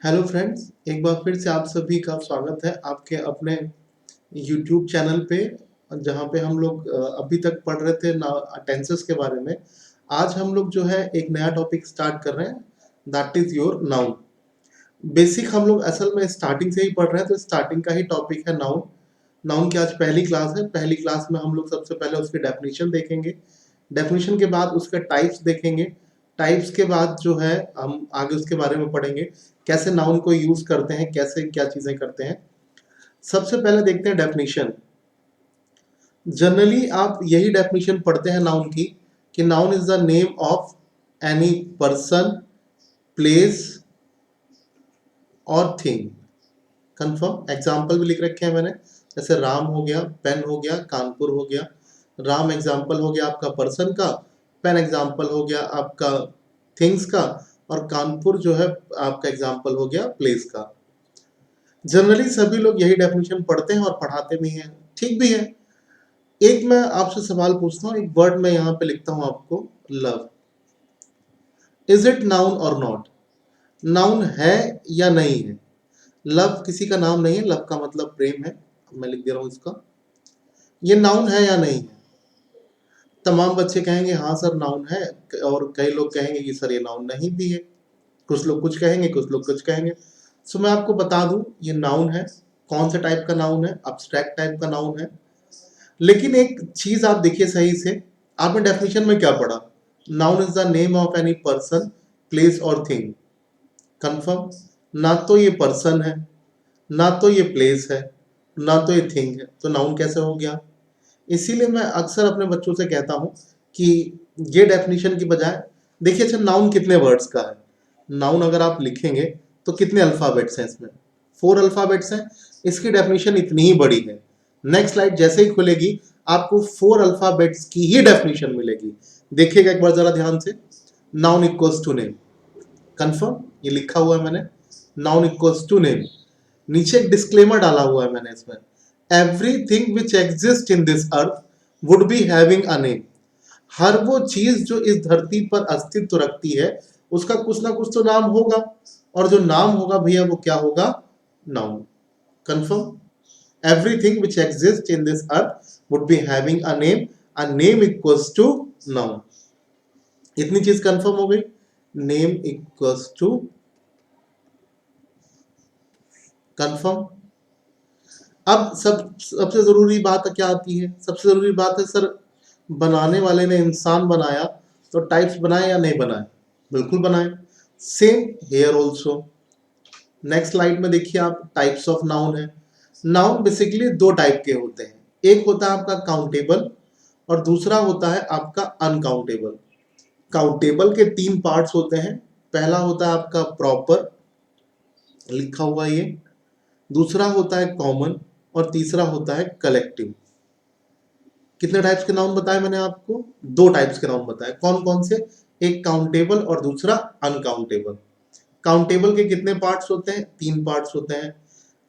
Hello friends, एक बार फिर से आप सभी का स्वागत है आपके अपने यूट्यूब चैनल पे, जहाँ पे हम लोग अभी तक पढ़ रहे थे ना टेंसेस के बारे में। आज हम लोग जो है एक नया टॉपिक स्टार्ट कर रहे हैं, that is your noun. Basic हम लोग असल में स्टार्टिंग से ही पढ़ रहे हैं, तो स्टार्टिंग का ही टॉपिक है नाउन। नाउन की आज पहली क्लास है। पहली क्लास में हम लोग सबसे पहले उसकी डेफिनेशन देखेंगे। डेफिनेशन के बाद उसके टाइप्स देखेंगे। टाइप्स के बाद जो है हम आगे उसके बारे में पढ़ेंगे, कैसे नाउन को यूज करते हैं, कैसे क्या चीजें करते हैं। सबसे पहले देखते हैं डेफिनेशन। जनरली आप यही डेफिनेशन पढ़ते हैं नाउन की, कि noun is the name of any person, place और थिंग। कंफर्म एग्जाम्पल भी लिख रखे हैं मैंने, जैसे राम हो गया, पेन हो गया, कानपुर हो गया। राम एग्जाम्पल हो गया आपका पर्सन का, पेन एग्जाम्पल हो गया आपका थिंग्स का, और कानपुर जो है आपका एग्जाम्पल हो गया प्लेस का। जनरली सभी लोग यही डेफिनेशन पढ़ते हैं और पढ़ाते भी हैं, ठीक भी है। एक मैं आपसे सवाल पूछता हूँ, एक वर्ड मैं यहाँ पे लिखता हूँ आपको, लव। इज इट नाउन और नॉट? नाउन है या नहीं है? लव किसी का नाम नहीं है, लव का मतलब प्रेम है। मैं लिख दे रहा हूँ इसका। ये नाउन है या नहीं है? तमाम बच्चे कहेंगे हाँ सर नाउन है, और कई लोग कहेंगे कि सर ये नाउन नहीं भी है। कुछ लोग कुछ कहेंगे, कुछ लोग कुछ कहेंगे। सो मैं आपको बता दूं, ये नाउन है। कौन से टाइप का नाउन है? अब्स्ट्रैक्ट टाइप का नाउन है। लेकिन एक चीज आप देखिए सही से, आपने डेफिनेशन में क्या पढ़ा? Noun is the name of any person, place और थिंग। कंफर्म? ना तो ये पर्सन है, ना तो ये प्लेस है, ना तो ये थिंग है, तो नाउन कैसे हो गया? इसीलिए मैं अक्सर अपने बच्चों से कहता हूं कि ये डेफिनेशन की बजाय देखिए, अच्छा नाउन कितने वर्ड्स का है? नाउन अगर आप लिखेंगे तो कितने अल्फाबेट्स हैं इसमें? 4 अल्फाबेट्स हैं। इसकी डेफिनेशन इतनी ही बड़ी है। नेक्स्ट स्लाइड जैसे ही खुलेगी, आपको 4 अल्फाबेट्स की ही डेफिनेशन मिलेगी। देखिएगा एक बार जरा ध्यान से। Noun equals to name. Confirm? ये लिखा हुआ है मैंने, नाउन इक्वल्स टू नेम। नीचे एक डिस्क्लेमर डाला हुआ है मैंने इसमें, everything which exist in this earth would be having a name. हर वो चीज जो इस धरती पर अस्तित्व रखती है, उसका कुछ ना कुछ तो नाम होगा, और जो नाम होगा भैया वो क्या होगा? Noun. Confirm? Everything which exist in this earth would be having a name, a name equals to noun. इतनी चीज कंफर्म हो गई। Name equals to confirm. अब सबसे जरूरी बात क्या आती है? सबसे जरूरी बात है सर, बनाने वाले ने इंसान बनाया, तो टाइप्स बनाए या नहीं बनाए? बिल्कुल बनाए। Same here also. Next slide में देखिए आप, टाइप्स ऑफ नाउन है। नाउन बेसिकली 2 टाइप के होते हैं। एक होता है आपका काउंटेबल, और दूसरा होता है आपका अनकाउंटेबल। काउंटेबल के 3 पार्ट्स होते हैं। पहला होता है आपका प्रॉपर, लिखा हुआ ये। दूसरा होता है कॉमन, और तीसरा होता है कलेक्टिव। कितने टाइप्स के नाउन बताए मैंने आपको? 2 टाइप्स के नाउन बताए। कौन कौन से? एक काउंटेबल और दूसरा अनकाउंटेबल। काउंटेबल के कितने पार्ट्स होते हैं? 3 पार्ट्स होते हैं।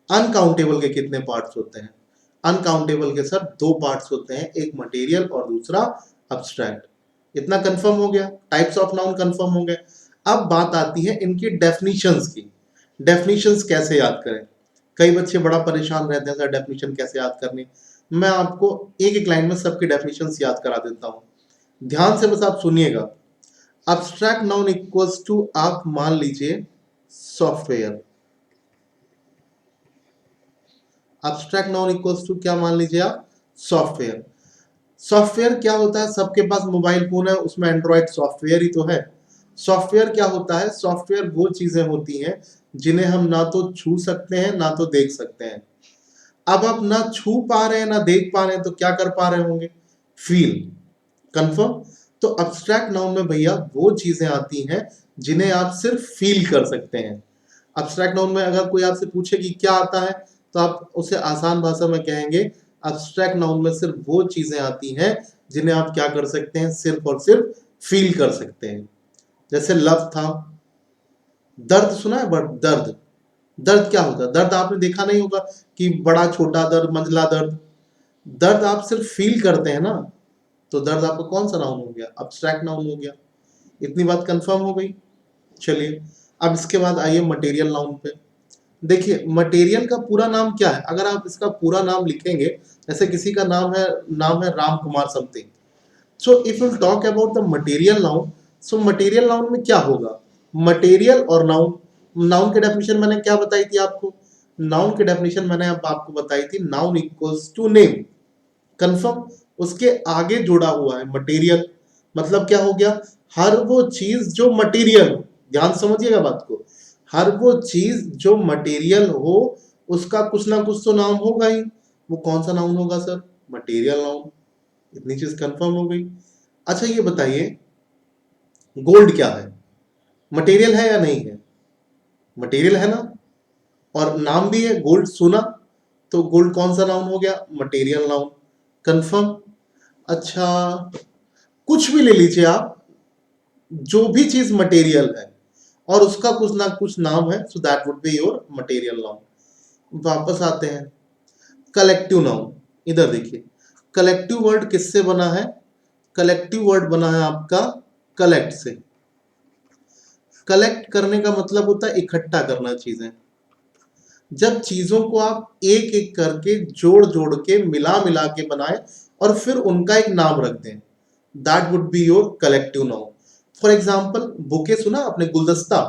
अनकाउंटेबल के कितने पार्ट्स होते हैं? अनकाउंटेबल के सर 2 पार्ट्स होते हैं, एक मटेरियल और दूसरा अब्स्ट्रैक्ट। इतना कंफर्म हो गया, टाइप्स ऑफ नाउन कंफर्म हो गए। अब बात आती है इनकी डेफिनेशंस की। डेफिनेशंस कैसे याद करें? कई बच्चे बड़ा परेशान रहते हैं सर डेफिनेशन कैसे याद करनी। मैं आपको एक एक लाइन में सबकी डेफिनेशंस याद करा देता हूं। ध्यान से बस आप सुनिएगा। अब्स्ट्रैक्ट नाउन इक्वल्स टू, आप मान लीजिए software. Abstract noun equals to क्या मान लीजिए आप? सॉफ्टवेयर। सॉफ्टवेयर क्या होता है? सबके पास मोबाइल फोन है, उसमें एंड्रॉइड सॉफ्टवेयर ही तो है। सॉफ्टवेयर क्या होता है? सॉफ्टवेयर वो चीजें होती हैं जिन्हें हम ना तो छू सकते हैं ना तो देख सकते हैं। अब आप ना छू पा रहे हैं ना देख पा रहे हैं, तो क्या कर पा रहे होंगे? फील। कंफर्म? तो अब्स्ट्रैक्ट नाउन में भैया वो चीजें आती हैं जिन्हें आप सिर्फ फील कर सकते हैं। अब्स्ट्रैक्ट नाउन में अगर कोई आपसे पूछे कि क्या आता है, तो आप उसे आसान भाषा में कहेंगे, अब्स्ट्रैक्ट नाउन में सिर्फ वो चीजें आती हैं जिन्हें आप क्या कर सकते हैं? सिर्फ और सिर्फ फील कर सकते हैं। जैसे लव था। दर्द सुना है? बट दर्द, दर्द क्या होता है? दर्द आपने देखा नहीं होगा कि बड़ा छोटा दर्द, मंझला दर्द। दर्द आप सिर्फ फील करते हैं ना, तो दर्द आपका कौन सा नाउन हो गया? अब्स्ट्रैक्ट नाउन हो गया। इतनी बात कंफर्म हो गई। चलिए अब इसके बाद आइए मटेरियल नाउन पे। देखिए मटेरियल का पूरा नाम क्या है, अगर आप इसका पूरा नाम लिखेंगे, जैसे किसी का नाम है Ram Kumar something, so if you talk about the material noun, so material noun में क्या होगा, मटेरियल और नाउन। नाउन की डेफिनेशन मैंने क्या बताई थी आपको, नाउन की डेफिनेशन मैंने अब आपको बताई थी, noun equals to name, confirm. उसके आगे जुड़ा हुआ है मटेरियल, मतलब क्या हो गया, हर वो चीज जो मटेरियल हो, ध्यान समझिएगा बात को, हर वो चीज जो मटेरियल हो उसका कुछ ना कुछ तो नाम होगा ही, वो कौन सा नाउन होगा सर, मटेरियल नाउन। इतनी चीज कंफर्म हो गई। अच्छा ये बताइए गोल्ड क्या है, मटेरियल है या नहीं है, मटेरियल है ना, और नाम भी है गोल्ड, सुना, तो गोल्ड कौन सा नाउन हो गया, मटेरियल नाउन, कंफर्म। अच्छा कुछ भी ले लीजिए आप, जो भी चीज मटेरियल है और उसका कुछ ना कुछ नाम है, so that would be your material noun. वापस आते हैं कलेक्टिव नाउन। इधर देखिए कलेक्टिव वर्ड किससे बना है, कलेक्टिव वर्ड बना है आपका कलेक्ट से। कलेक्ट करने का मतलब होता है इकट्ठा करना चीजें, जब चीजों को आप एक एक करके जोड़ जोड़ के मिला मिला के बनाए और फिर उनका एक नाम रख दें, that would be your collective noun. For example bouquet सुना आपने, गुलदस्ता,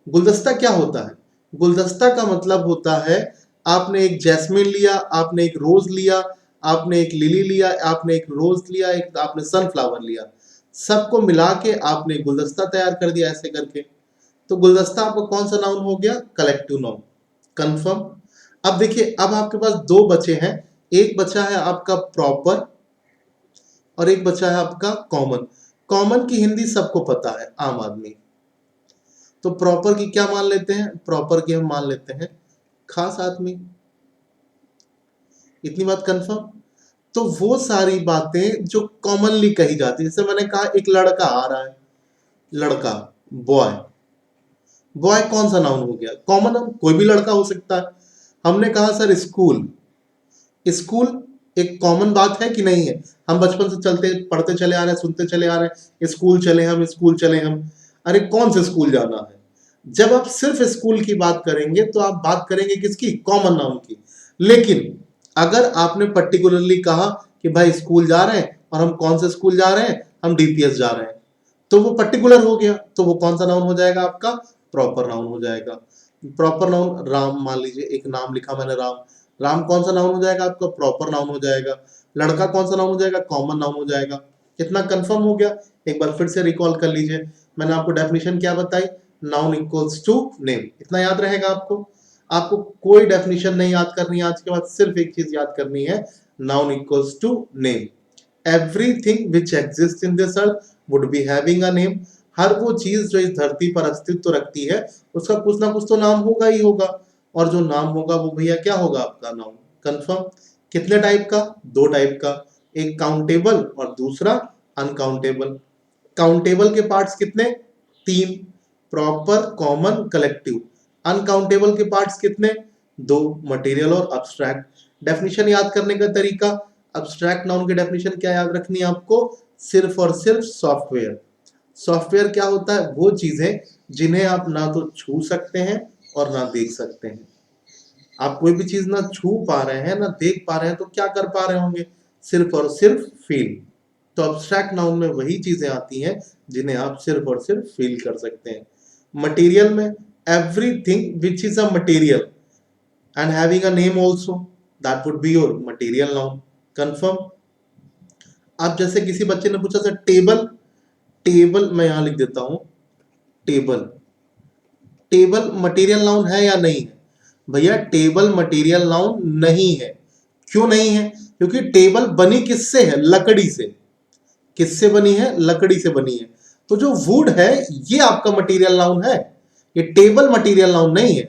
गुलदस्ता क्या होता है, गुलदस्ता का मतलब होता है आपने एक जैस्मिन लिया, आपने एक रोज लिया, आपने एक लिली लिया, आपने एक रोज लिया, एक आपने सनफ्लावर लिया, सबको मिला के आपने गुलदस्ता तैयार कर दिया ऐसे करके, तो गुलदस्ता आपका कौन सा नाउन हो गया, कलेक्टिव नाउन, कंफर्म। अब देखिए अब आपके पास दो बचे हैं, एक बचा है आपका प्रॉपर और एक बचा है आपका कॉमन। कॉमन की हिंदी सबको पता है, आम आदमी, तो प्रॉपर की क्या मान लेते हैं, प्रॉपर की हम मान लेते हैं खास आदमी। इतनी बात कंफर्म। तो वो सारी बातें जो कॉमनली कही जाती है, जैसे मैंने कहा एक लड़का आ रहा है, लड़का, बॉय, बॉय कौन सा नाउन हो गया, कॉमन, हम कोई भी लड़का हो सकता है। हमने कहा सर स्कूल, स्कूल एक कॉमन बात है कि नहीं है, हम बचपन से चलते पढ़ते चले आ रहे हैं, सुनते चले आ रहे हैं, स्कूल चले हम, स्कूल चले हम, अरे कौन से स्कूल जाना है। जब आप सिर्फ स्कूल की बात करेंगे तो आप बात करेंगे किसकी, कॉमन नाउन की। लेकिन अगर आपने पर्टिकुलरली कहा कि भाई स्कूल जा रहे हैं और हम कौन से स्कूल जा रहे हैं, हम डीपीएस जा रहे हैं, तो वो पर्टिकुलर हो गया, तो वो कौन सा नाउन हो जाएगा आपका, प्रॉपर नाउन हो जाएगा। प्रॉपर नाउन राम, मान लीजिए एक नाम लिखा मैंने राम, राम कौन सा नाउन हो जाएगा आपका, प्रॉपर नाउन हो जाएगा। लड़का कौन सा नाउन हो जाएगा, कॉमन नाउन हो जाएगा। कितना कंफर्म हो गया, एक बार फिर से रिकॉल कर लीजिए, मैंने आपको डेफिनेशन क्या बताई, नाउन इक्वल्स टू नेम, इतना याद रहेगा आपको। आपको कोई डेफिनेशन नहीं याद करनी है आज के बाद, सिर्फ एक चीज याद करनी है, noun equals to name. Everything which exist in this earth would be having a name. हर वो चीज जो इस धरती पर अस्तित्व रखती है उसका कुछ ना कुछ तो नाम होगा ही होगा, और जो नाम होगा वो भैया क्या होगा, आपका नाउन, कंफर्म। कितने टाइप का, दो टाइप का, एक काउंटेबल और दूसरा अनकाउंटेबल। काउंटेबल के पार्ट्स कितने, तीन, प्रॉपर, कॉमन, कलेक्टिव। अनकाउंटेबल के पार्ट्स कितने, दो, मटेरियल और अब्स्ट्रैक्ट। डेफिनेशन याद करने का तरीका, अब्स्ट्रैक्ट नाउन की डेफिनेशन क्या याद रखनी है आपको, सिर्फ और सिर्फ सॉफ्टवेयर। सॉफ्टवेयर क्या होता है, वो चीजें जिन्हें आप ना तो छू सकते हैं और ना देख सकते हैं। आप कोई भी चीज ना छू पा रहे हैं ना देख पा रहे हैं तो क्या कर पा रहे होंगे, सिर्फ और सिर्फ फील। तो अब्स्ट्रैक्ट नाउन में वही चीजें आती हैं जिन्हें आप सिर्फ और सिर्फ फील कर सकते हैं। मटेरियल में everything which is a material and having a name also, that would be your material noun, confirm. आप जैसे किसी बच्चे ने पूछा सर टेबल, टेबल मैं यहां लिख देता हूं, टेबल, टेबल मटेरियल नाउन है या नहीं है, भैया टेबल मटेरियल नाउन नहीं है। क्यों नहीं है, क्योंकि टेबल बनी किससे है, लकड़ी से। किससे बनी है, लकड़ी से बनी है। तो जो वुड है ये आपका मटेरियल नाउन है, ये टेबल मटेरियल नाउन नहीं है,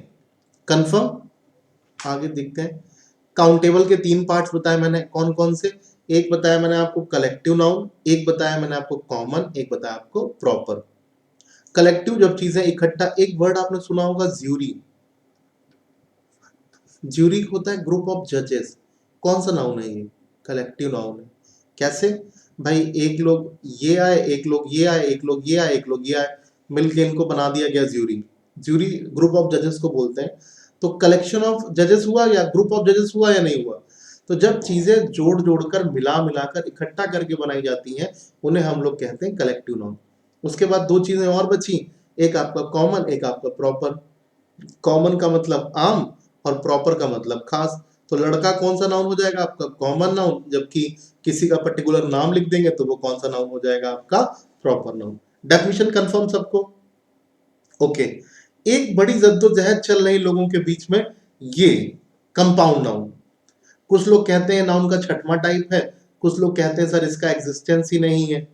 कंफर्म। आगे देखते हैं। काउंटेबल के तीन पार्ट्स बताए मैंने, कौन कौन से, एक बताया मैंने आपको कलेक्टिव नाउन, एक बताया मैंने आपको कॉमन, एक बताया आपको प्रॉपर। कलेक्टिव जब चीजें इकट्ठा, एक वर्ड आपने सुना होगा ज्यूरी, ज्यूरी होता है ग्रुप ऑफ जजेस, कौन सा नाउन है ये, कलेक्टिव नाउन है। कैसे, भाई एक लोग ये आए, एक लोग ये आए, एक लोग ये आए, एक लोग ये आए, मिलके इनको बना दिया गया ज्यूरी। ज्यूरी ग्रुप ऑफ जजेस को बोलते हैं। तो कलेक्शन ऑफ जजेस हुआ या ग्रुप ऑफ जजेस हुआ या नहीं हुआ? तो जब चीजें जोड़ जोड़कर मिला मिलाकर इकट्ठा करके बनाई जाती हैं, उन्हें हम लोग कहते हैं कलेक्टिव नाउन। उसके बाद दो चीजें और बची, एक आपका कॉमन, एक आपका प्रॉपर। कॉमन का मतलब आम और प्रॉपर का मतलब खास। तो लड़का कौन सा नाउन हो जाएगा? आपका कॉमन नाउन, जबकि किसी का पर्टिकुलर नाम लिख देंगे तो वो कौन सा नाउन हो जाएगा? आपका प्रॉपर नाउन। डेफिनेशन कंफर्म सबको? ओके। एक बड़ी जद्दोजहद चल रही लोगों के बीच में, ये कंपाउंड नाउन। कुछ लोग कहते हैं नाउन का छठवां टाइप है, कुछ लोग कहते हैं सर इसका एग्जिस्टेंस ही नहीं है।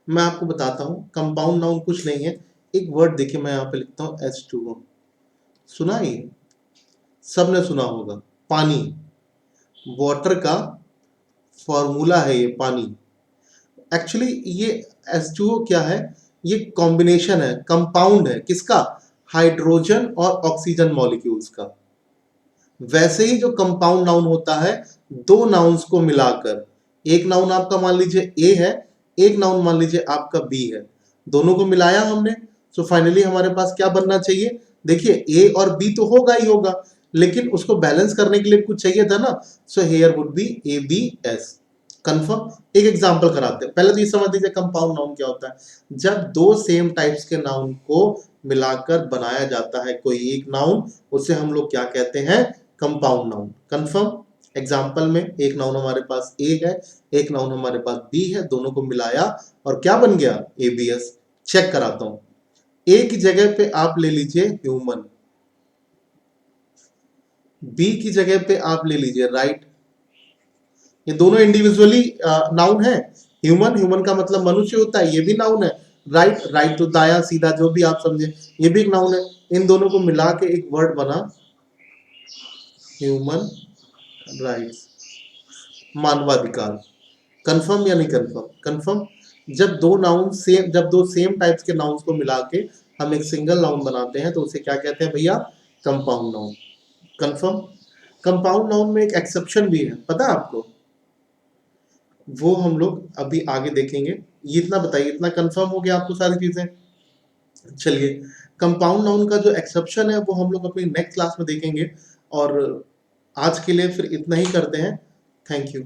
मैं आपको बताता हूं, कंपाउंड नाउन कुछ नहीं है। एक वर्ड देखिए, मैं यहां पे लिखता हूं H2O। सुना ही, सबने सुना होगा, पानी। वाटर का फॉर्मूला है ये पानी। एक्चुअली ये H2O क्या है? ये कॉम्बिनेशन है, कंपाउंड है किसका? हाइड्रोजन और ऑक्सीजन मॉलिक्यूल्स का। वैसे ही जो कंपाउंड नाउन होता है, दो नाउन्स को मिलाकर, एक नाउन आपका मान लीजिए ए है, एक नाउन मान लीजिए आपका बी है, दोनों को मिलाया हमने, सो फाइनली हमारे पास क्या बनना चाहिए? देखिए ए और बी तो होगा ही होगा, लेकिन उसको बैलेंस करने के लिए कुछ चाहिए था ना, so here would be A B S. Confirm? एक एग्जांपल कराते हैं, पहले तो ये समझ लीजिए कंपाउंड नाउन क्या होता है। जब दो सेम टाइप्स के नाउन को मिलाकर बनाया जाता है कोई एक नाउन, उसे हम लोग क्या कहते हैं? Compound noun. कंफर्म? एग्जाम्पल में एक नाउन हमारे पास ए है, एक नाउन हमारे पास बी है, दोनों को मिलाया और क्या बन गया? एबीएस। चेक कराता हूं, ए की जगह पे आप ले लीजिए ह्यूमन, बी की जगह पे आप ले लीजिए राइट। ये दोनों इंडिविजुअली नाउन है। ह्यूमन, ह्यूमन का मतलब मनुष्य होता है, ये भी नाउन है। राइट, राइट तो दाया सीधा जो भी आप समझे, ये भी एक नाउन है। इन दोनों को मिला के एक वर्ड बना ह्यूमन राइट्स, मानवाधिकार। कंफर्म या नहीं कंफर्म? कंफर्म। जब दो नाउन सेम, जब दो सेम टाइप्स के नाउन्स को मिला के हम एक सिंगल नाउन बनाते हैं तो उसे क्या कहते हैं भैया? Compound noun. Confirm? Compound noun में एक एक्सेप्शन भी है, पता है आपको? वो हम लोग अभी आगे देखेंगे। ये इतना बताइए, इतना कंफर्म हो गया आपको सारी चीजें? चलिए, कंपाउंड नाउन का जो एक्सेप्शन है वो हम लोग अपनी नेक्स्ट क्लास में देखेंगे, और आज के लिए फिर इतना ही करते हैं। Thank you.